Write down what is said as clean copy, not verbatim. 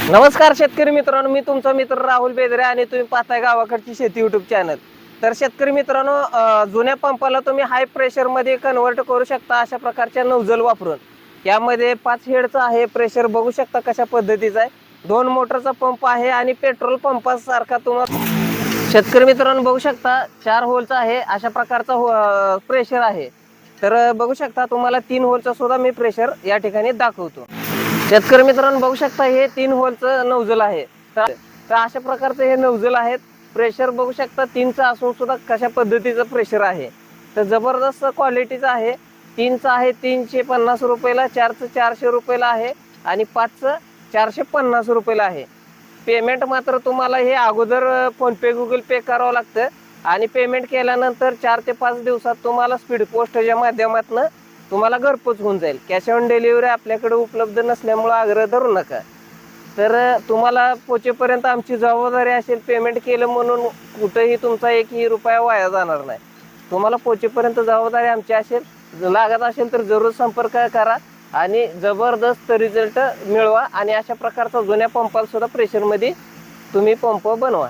नमस्कार शेतकरी मित्रांनो, मी तुमचा मित्र राहुल बेदरे आणि तुम्ही पाहताय गावाकडची शेती युट्यूब चॅनल। तर शेतकरी मित्रांनो, जुन्या पंपाला तुम्ही हाय प्रेशर मध्ये कन्वर्ट करू शकता अशा प्रकारच्या नोझल वापरून। यामध्ये 5 हेडचा आहे प्रेशर, बघू शकता कशा पद्धतीचा आहे। 2 मोटरचा पंप आहे आणि पेट्रोल पंपासारखा तुम्हाला शेतकरी मित्रांनो बघू शकता 4 होलचा आहे अशा प्रकारचा प्रेशर आहे। तर बघू शकता तुम्हाला 3 होलचा सुद्धा मी प्रेशर या ठिकाणी दाखवतो। शेतकरी मित्रांनो बघू शकता हे 3 होलचं नोझल आहे। तर अशा प्रकारचे हे नोझल आहेत। प्रेशर बघू शकता 3चा असून सुद्धा कशा पद्धतीचं प्रेशर आहे। तर जबरदस्त क्वालिटीचा आहे। 3चा आहे 350 रुपयाला, 4चं 400 रुपयाला आहे आणि 5चं 450 रुपयाला आहे। पेमेंट मात्र तुम्हाला हे अगोदर फोन पे गुगल पे करावं लागतं आणि पेमेंट केल्यानंतर 4 ते 5 दिवसात तुम्हाला स्पीड पोस्टच्या माध्यमातून तुम्हाला घरपोच होऊन जाईल। कॅश ऑन डिलिव्हरी आपल्याकडे उपलब्ध नसल्यामुळे आग्रह धरू नका। तर तुम्हाला पोचेपर्यंत आमची जबाबदारी असेल, पेमेंट केलं म्हणून कुठेही तुमचा 1ही रुपया वाया जाणार नाही। तुम्हाला पोचेपर्यंत जबाबदारी आमची असेल। लागत असेल तर जरूर संपर्क करा आणि जबरदस्त रिझल्ट मिळवा आणि अशा प्रकारचा जुन्या पंपाला सुद्धा प्रेशरमध्ये तुम्ही पंप बनवा।